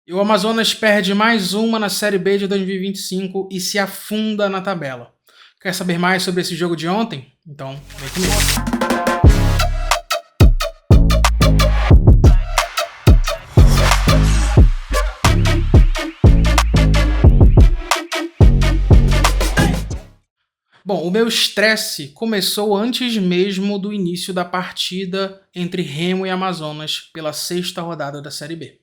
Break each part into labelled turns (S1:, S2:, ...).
S1: E o Amazonas perde mais uma na Série B de 2025 e se afunda na tabela. Quer saber mais sobre esse jogo de ontem? Então, vem comigo. Bom, o meu estresse começou antes mesmo do início da partida entre Remo e Amazonas pela 6ª rodada da Série B.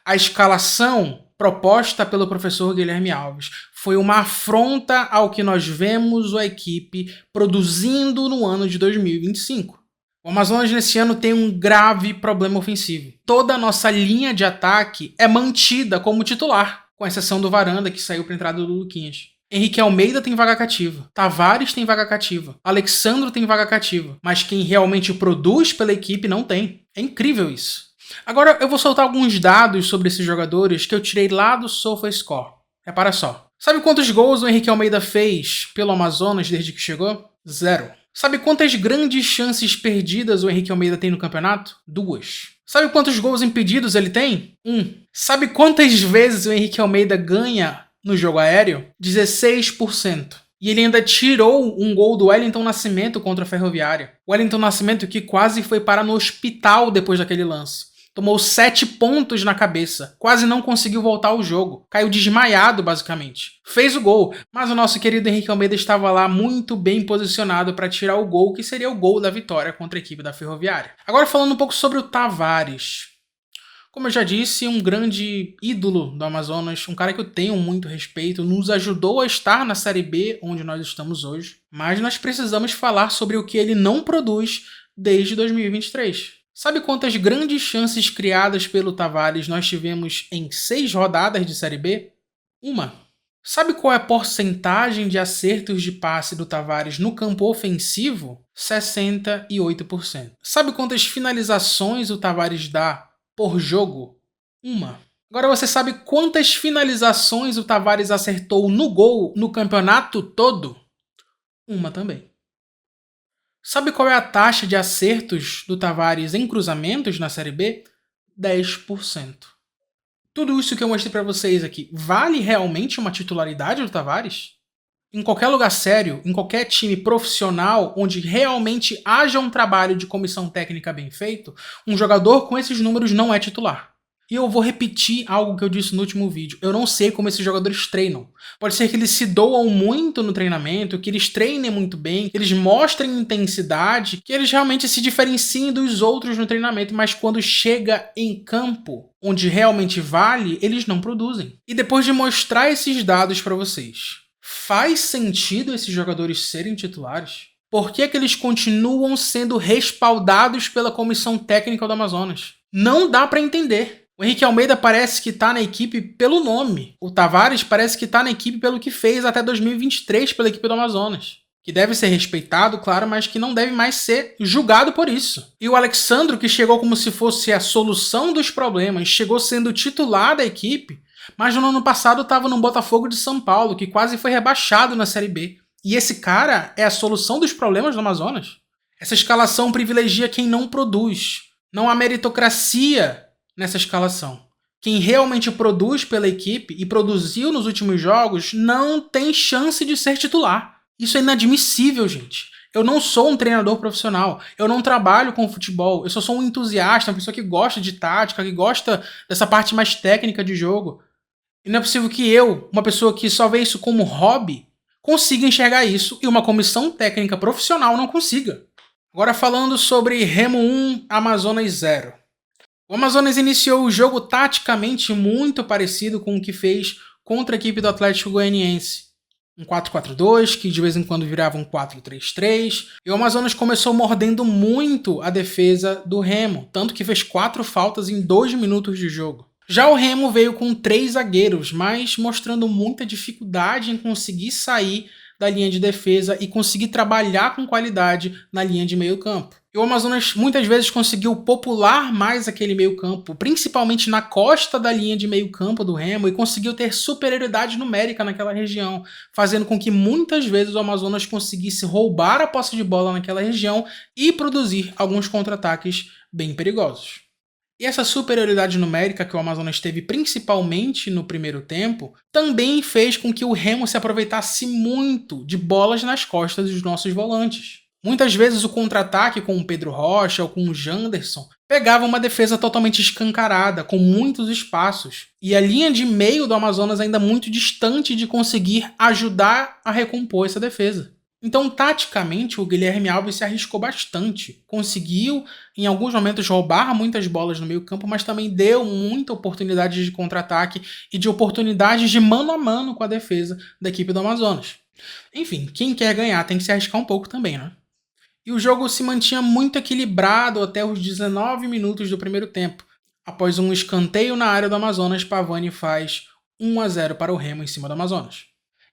S1: A escalação proposta pelo professor Guilherme Alves foi uma afronta ao que nós vemos a equipe produzindo no ano de 2025. O Amazonas nesse ano tem um grave problema ofensivo. Toda a nossa linha de ataque é mantida como titular, com exceção do Varanda, que saiu para a entrada do Luquinhas. Henrique Almeida tem vaga cativa, Tavares tem vaga cativa, Alexandro tem vaga cativa, mas quem realmente produz pela equipe não tem. É incrível isso. Agora eu vou soltar alguns dados sobre esses jogadores que eu tirei lá do SofaScore. Repara só. Sabe quantos gols o Henrique Almeida fez pelo Amazonas desde que chegou? 0. Sabe quantas grandes chances perdidas o Henrique Almeida tem no campeonato? 2. Sabe quantos gols impedidos ele tem? 1. Sabe quantas vezes o Henrique Almeida ganha no jogo aéreo? 16%. E ele ainda tirou um gol do Wellington Nascimento contra a Ferroviária. O Wellington Nascimento que quase foi parar no hospital depois daquele lance. Tomou 7 pontos na cabeça, quase não conseguiu voltar ao jogo, caiu desmaiado basicamente. Fez o gol, mas o nosso querido Henrique Almeida estava lá muito bem posicionado para tirar o gol, que seria o gol da vitória contra a equipe da Ferroviária. Agora falando um pouco sobre o Tavares. Como eu já disse, um grande ídolo do Amazonas, um cara que eu tenho muito respeito, nos ajudou a estar na Série B, onde nós estamos hoje, mas nós precisamos falar sobre o que ele não produz desde 2023. Sabe quantas grandes chances criadas pelo Tavares nós tivemos em 6 rodadas de Série B? 1. Sabe qual é a porcentagem de acertos de passe do Tavares no campo ofensivo? 68%. Sabe quantas finalizações o Tavares dá por jogo? 1. Agora você sabe quantas finalizações o Tavares acertou no gol no campeonato todo? 1 também. Sabe qual é a taxa de acertos do Tavares em cruzamentos na Série B? 10%. Tudo isso que eu mostrei para vocês aqui, vale realmente uma titularidade do Tavares? Em qualquer lugar sério, em qualquer time profissional, onde realmente haja um trabalho de comissão técnica bem feito, um jogador com esses números não é titular. E eu vou repetir algo que eu disse no último vídeo. Eu não sei como esses jogadores treinam. Pode ser que eles se doam muito no treinamento, que eles treinem muito bem, que eles mostrem intensidade, que eles realmente se diferenciem dos outros no treinamento, mas quando chega em campo, onde realmente vale, eles não produzem. E depois de mostrar esses dados para vocês, faz sentido esses jogadores serem titulares? Por que que eles continuam sendo respaldados pela comissão técnica do Amazonas? Não dá para entender. O Henrique Almeida parece que está na equipe pelo nome. O Tavares parece que está na equipe pelo que fez até 2023 pela equipe do Amazonas. Que deve ser respeitado, claro, mas que não deve mais ser julgado por isso. E o Alexandro, que chegou como se fosse a solução dos problemas, chegou sendo titular da equipe, mas no ano passado estava no Botafogo de São Paulo, que quase foi rebaixado na Série B. E esse cara é a solução dos problemas do Amazonas? Essa escalação privilegia quem não produz. Não há meritocracia nessa escalação. Quem realmente produz pela equipe e produziu nos últimos jogos não tem chance de ser titular. Isso é inadmissível, gente. Eu não sou um treinador profissional, eu não trabalho com futebol, eu só sou um entusiasta, uma pessoa que gosta de tática, que gosta dessa parte mais técnica de jogo. E não é possível que eu, uma pessoa que só vê isso como hobby, consiga enxergar isso e uma comissão técnica profissional não consiga. Agora falando sobre Remo 1, Amazonas 0. O Amazonas iniciou o jogo taticamente muito parecido com o que fez contra a equipe do Atlético Goianiense. Um 4-4-2, que de vez em quando virava um 4-3-3. E o Amazonas começou mordendo muito a defesa do Remo, tanto que fez 4 faltas em 2 minutos de jogo. Já o Remo veio com 3 zagueiros, mas mostrando muita dificuldade em conseguir sair da linha de defesa e conseguir trabalhar com qualidade na linha de meio campo. E o Amazonas muitas vezes conseguiu popular mais aquele meio campo, principalmente na costa da linha de meio campo do Remo, e conseguiu ter superioridade numérica naquela região, fazendo com que muitas vezes o Amazonas conseguisse roubar a posse de bola naquela região e produzir alguns contra-ataques bem perigosos. E essa superioridade numérica que o Amazonas teve principalmente no primeiro tempo, também fez com que o Remo se aproveitasse muito de bolas nas costas dos nossos volantes. Muitas vezes o contra-ataque com o Pedro Rocha ou com o Janderson pegava uma defesa totalmente escancarada, com muitos espaços, e a linha de meio do Amazonas ainda muito distante de conseguir ajudar a recompor essa defesa. Então, taticamente, o Guilherme Alves se arriscou bastante. Conseguiu, em alguns momentos, roubar muitas bolas no meio-campo, mas também deu muita oportunidade de contra-ataque e de oportunidades de mano a mano com a defesa da equipe do Amazonas. Enfim, quem quer ganhar tem que se arriscar um pouco também, né? E o jogo se mantinha muito equilibrado até os 19 minutos do primeiro tempo. Após um escanteio na área do Amazonas, Pavani faz 1-0 para o Remo em cima do Amazonas.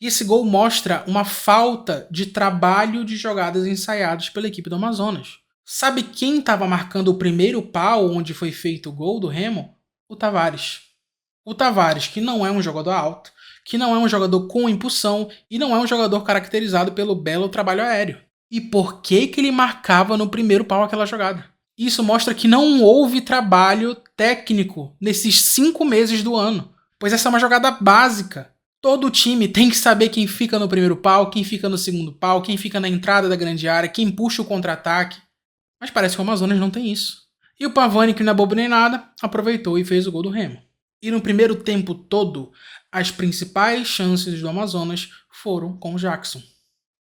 S1: E esse gol mostra uma falta de trabalho de jogadas ensaiadas pela equipe do Amazonas. Sabe quem estava marcando o primeiro pau onde foi feito o gol do Remo? O Tavares. O Tavares, que não é um jogador alto, que não é um jogador com impulsão e não é um jogador caracterizado pelo belo trabalho aéreo. E por que ele marcava no primeiro pau aquela jogada? Isso mostra que não houve trabalho técnico nesses 5 meses do ano, pois essa é uma jogada básica. Todo time tem que saber quem fica no primeiro pau, quem fica no segundo pau, quem fica na entrada da grande área, quem puxa o contra-ataque. Mas parece que o Amazonas não tem isso. E o Pavani, que não é bobo nem nada, aproveitou e fez o gol do Remo. E no primeiro tempo todo, as principais chances do Amazonas foram com o Jackson.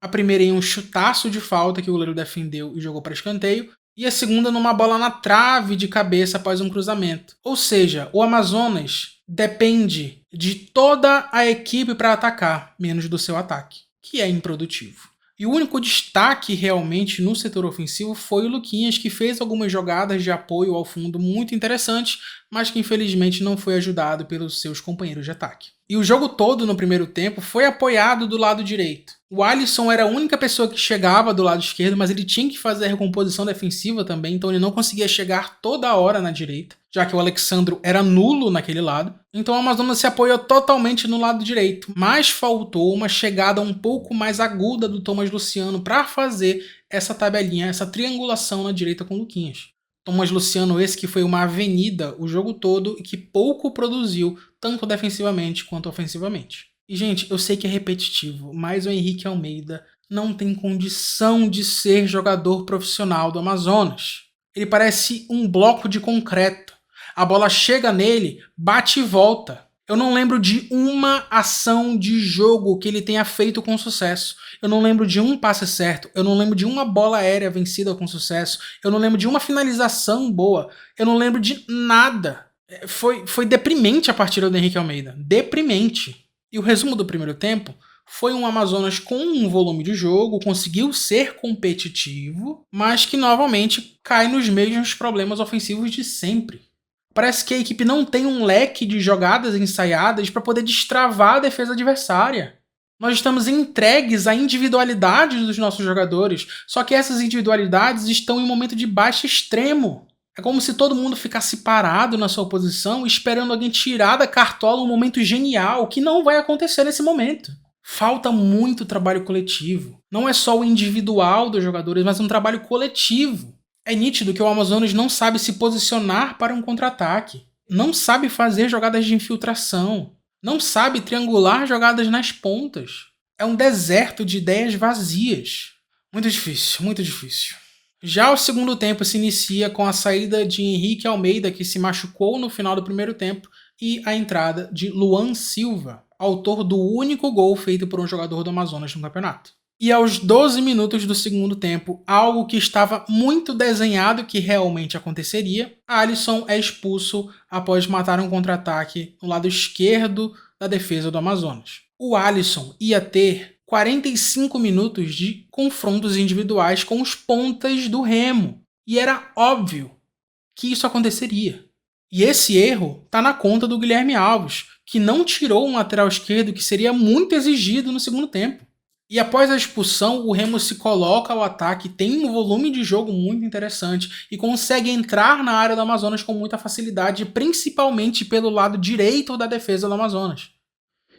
S1: A primeira em um chutaço de falta que o goleiro defendeu e jogou para escanteio, e a segunda numa bola na trave de cabeça após um cruzamento. Ou seja, o Amazonas depende de toda a equipe para atacar, menos do seu ataque, que é improdutivo. E o único destaque realmente no setor ofensivo foi o Luquinhas, que fez algumas jogadas de apoio ao fundo muito interessantes, mas que infelizmente não foi ajudado pelos seus companheiros de ataque. E o jogo todo no primeiro tempo foi apoiado do lado direito. O Alisson era a única pessoa que chegava do lado esquerdo, mas ele tinha que fazer a recomposição defensiva também, então ele não conseguia chegar toda hora na direita, já que o Alexandro era nulo naquele lado. Então o Amazonas se apoiou totalmente no lado direito, mas faltou uma chegada um pouco mais aguda do Thomas Luciano para fazer essa tabelinha, essa triangulação na direita com o Luquinhas. Thomas Luciano, esse que foi uma avenida o jogo todo e que pouco produziu, tanto defensivamente quanto ofensivamente. E, gente, eu sei que é repetitivo, mas o Henrique Almeida não tem condição de ser jogador profissional do Amazonas. Ele parece um bloco de concreto. A bola chega nele, bate e volta. Eu não lembro de uma ação de jogo que ele tenha feito com sucesso. Eu não lembro de um passe certo. Eu não lembro de uma bola aérea vencida com sucesso. Eu não lembro de uma finalização boa. Eu não lembro de nada. Foi deprimente a partida do Henrique Almeida. Deprimente. E o resumo do primeiro tempo foi um Amazonas com um volume de jogo, conseguiu ser competitivo, mas que novamente cai nos mesmos problemas ofensivos de sempre. Parece que a equipe não tem um leque de jogadas ensaiadas para poder destravar a defesa adversária. Nós estamos entregues à individualidade dos nossos jogadores, só que essas individualidades estão em um momento de baixo extremo. É como se todo mundo ficasse parado na sua posição, esperando alguém tirar da cartola um momento genial, que não vai acontecer nesse momento. Falta muito trabalho coletivo. Não é só o individual dos jogadores, mas um trabalho coletivo. É nítido que o Amazonas não sabe se posicionar para um contra-ataque, não sabe fazer jogadas de infiltração, não sabe triangular jogadas nas pontas. É um deserto de ideias vazias. Muito difícil, muito difícil. Já o segundo tempo se inicia com a saída de Henrique Almeida, que se machucou no final do primeiro tempo, e a entrada de Luan Silva, autor do único gol feito por um jogador do Amazonas no campeonato. E aos 12 minutos do segundo tempo, algo que estava muito desenhado que realmente aconteceria, Alisson é expulso após matar um contra-ataque no lado esquerdo da defesa do Amazonas. O Alisson ia ter 45 minutos de confrontos individuais com os pontas do Remo. E era óbvio que isso aconteceria. E esse erro está na conta do Guilherme Alves, que não tirou um lateral esquerdo que seria muito exigido no segundo tempo. E após a expulsão, o Remo se coloca ao ataque, tem um volume de jogo muito interessante e consegue entrar na área do Amazonas com muita facilidade, principalmente pelo lado direito da defesa do Amazonas.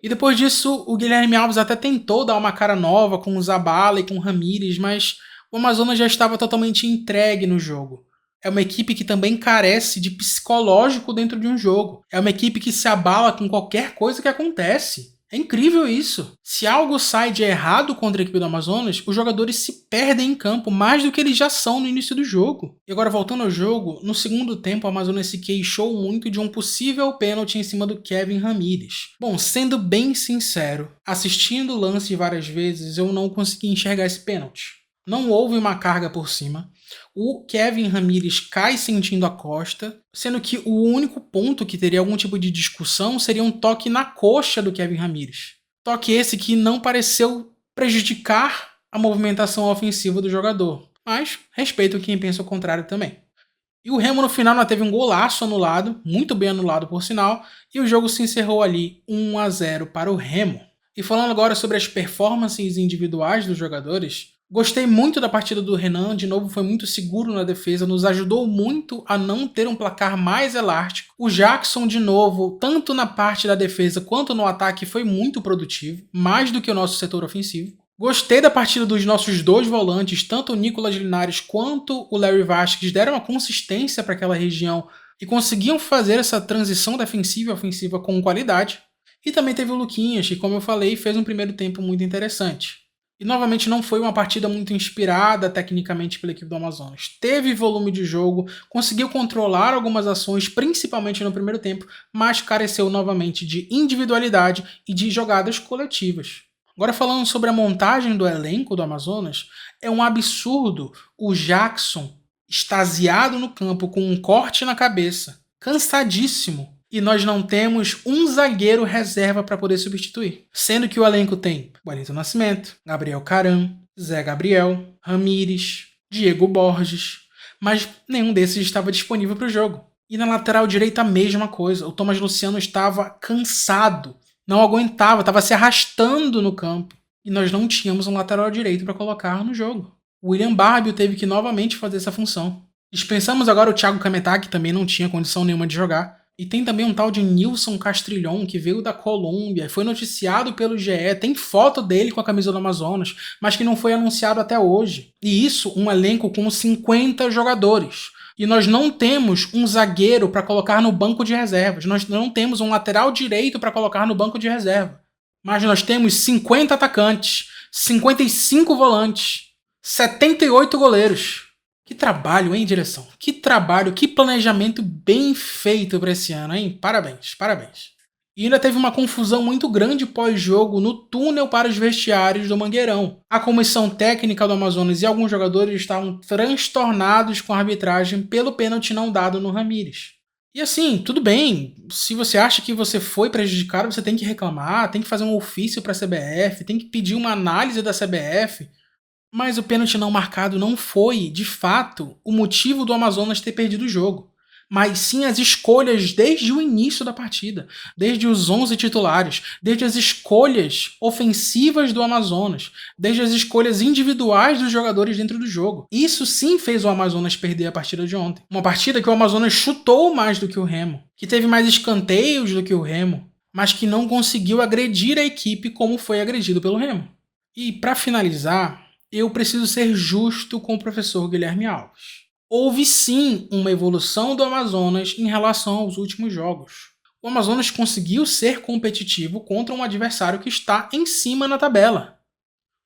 S1: E depois disso, o Guilherme Alves até tentou dar uma cara nova com o Zabala e com o Ramírez, mas o Amazonas já estava totalmente entregue no jogo. É uma equipe que também carece de psicológico dentro de um jogo. É uma equipe que se abala com qualquer coisa que acontece. É incrível isso. Se algo sai de errado contra a equipe do Amazonas, os jogadores se perdem em campo mais do que eles já são no início do jogo. E agora, voltando ao jogo, no segundo tempo o Amazonas se queixou muito de um possível pênalti em cima do Kevin Ramírez. Bom, sendo bem sincero, assistindo o lance várias vezes, eu não consegui enxergar esse pênalti. Não houve uma carga por cima. O Kevin Ramírez cai sentindo a costa, sendo que o único ponto que teria algum tipo de discussão seria um toque na coxa do Kevin Ramírez. Toque esse que não pareceu prejudicar a movimentação ofensiva do jogador. Mas respeito quem pensa o contrário também. E o Remo no final ainda teve um golaço anulado, muito bem anulado por sinal, e o jogo se encerrou ali 1-0 para o Remo. E falando agora sobre as performances individuais dos jogadores, gostei muito da partida do Renan, de novo foi muito seguro na defesa, nos ajudou muito a não ter um placar mais elástico. O Jackson, de novo, tanto na parte da defesa quanto no ataque, foi muito produtivo, mais do que o nosso setor ofensivo. Gostei da partida dos nossos dois volantes, tanto o Nicolas Linares quanto o Larry Vasquez deram uma consistência para aquela região e conseguiam fazer essa transição defensiva e ofensiva com qualidade. E também teve o Luquinhas, que, como eu falei, fez um primeiro tempo muito interessante. E novamente não foi uma partida muito inspirada tecnicamente pela equipe do Amazonas. Teve volume de jogo, conseguiu controlar algumas ações, principalmente no primeiro tempo, mas careceu novamente de individualidade e de jogadas coletivas. Agora falando sobre a montagem do elenco do Amazonas, é um absurdo o Jackson extasiado no campo com um corte na cabeça, cansadíssimo. E nós não temos um zagueiro reserva para poder substituir. Sendo que o elenco tem Wellington Nascimento, Gabriel Caram, Zé Gabriel, Ramírez, Diego Borges, mas nenhum desses estava disponível para o jogo. E na lateral direita a mesma coisa. O Thomas Luciano estava cansado, não aguentava, estava se arrastando no campo. E nós não tínhamos um lateral direito para colocar no jogo. O William Barbio teve que novamente fazer essa função. Dispensamos agora o Thiago Cametá, que também não tinha condição nenhuma de jogar. E tem também um tal de Nilson Castrilhon, que veio da Colômbia, foi noticiado pelo GE, tem foto dele com a camisa do Amazonas, mas que não foi anunciado até hoje. E isso, um elenco com 50 jogadores. E nós não temos um zagueiro para colocar no banco de reservas, nós não temos um lateral direito para colocar no banco de reserva. Mas nós temos 50 atacantes, 55 volantes, 78 goleiros. Que trabalho, hein, direção? Que trabalho, que planejamento bem feito para esse ano, hein? Parabéns, parabéns. E ainda teve uma confusão muito grande pós-jogo no túnel para os vestiários do Mangueirão. A comissão técnica do Amazonas e alguns jogadores estavam transtornados com a arbitragem pelo pênalti não dado no Ramírez. E assim, tudo bem, se você acha que você foi prejudicado, você tem que reclamar, tem que fazer um ofício para a CBF, tem que pedir uma análise da CBF. Mas o pênalti não marcado não foi, de fato, o motivo do Amazonas ter perdido o jogo. Mas sim as escolhas desde o início da partida, desde os 11 titulares, desde as escolhas ofensivas do Amazonas, desde as escolhas individuais dos jogadores dentro do jogo. Isso sim fez o Amazonas perder a partida de ontem. Uma partida que o Amazonas chutou mais do que o Remo, que teve mais escanteios do que o Remo, mas que não conseguiu agredir a equipe como foi agredido pelo Remo. E para finalizar, eu preciso ser justo com o professor Guilherme Alves. Houve sim uma evolução do Amazonas em relação aos últimos jogos. O Amazonas conseguiu ser competitivo contra um adversário que está em cima na tabela.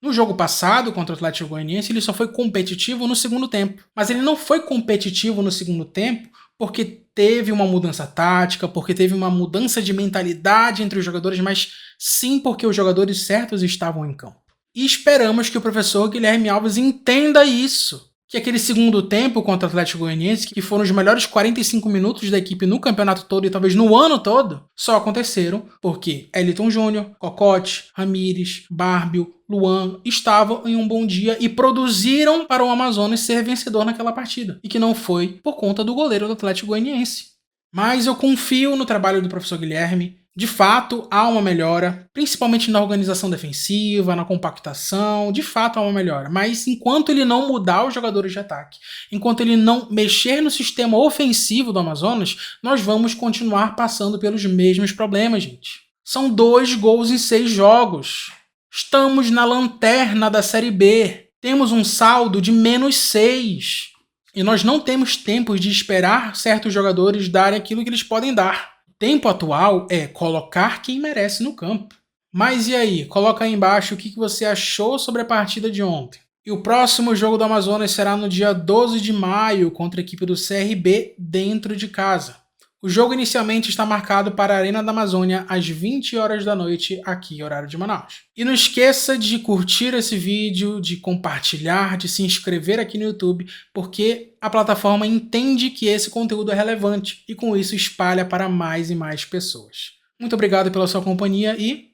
S1: No jogo passado, contra o Atlético Goianiense, ele só foi competitivo no segundo tempo. Mas ele não foi competitivo no segundo tempo porque teve uma mudança tática, porque teve uma mudança de mentalidade entre os jogadores, mas sim porque os jogadores certos estavam em campo. E esperamos que o professor Guilherme Alves entenda isso. Que aquele segundo tempo contra o Atlético Goianiense, que foram os melhores 45 minutos da equipe no campeonato todo e talvez no ano todo, só aconteceram porque Elton Júnior, Cocote, Ramírez, Barbio, Luan estavam em um bom dia e produziram para o Amazonas ser vencedor naquela partida. E que não foi por conta do goleiro do Atlético Goianiense. Mas eu confio no trabalho do professor Guilherme. De fato, há uma melhora, principalmente na organização defensiva, na compactação, de fato há uma melhora. Mas enquanto ele não mudar os jogadores de ataque, enquanto ele não mexer no sistema ofensivo do Amazonas, nós vamos continuar passando pelos mesmos problemas, gente. São 2 gols em 6 jogos. Estamos na lanterna da Série B. Temos um saldo de -6. E nós não temos tempo de esperar certos jogadores darem aquilo que eles podem dar. O tempo atual é colocar quem merece no campo. Mas e aí? Coloca aí embaixo o que você achou sobre a partida de ontem. E o próximo jogo do Amazonas será no dia 12 de maio contra a equipe do CRB dentro de casa. O jogo inicialmente está marcado para a Arena da Amazônia às 20 horas da noite, aqui horário de Manaus. E não esqueça de curtir esse vídeo, de compartilhar, de se inscrever aqui no YouTube, porque a plataforma entende que esse conteúdo é relevante e com isso espalha para mais e mais pessoas. Muito obrigado pela sua companhia e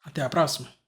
S1: até a próxima!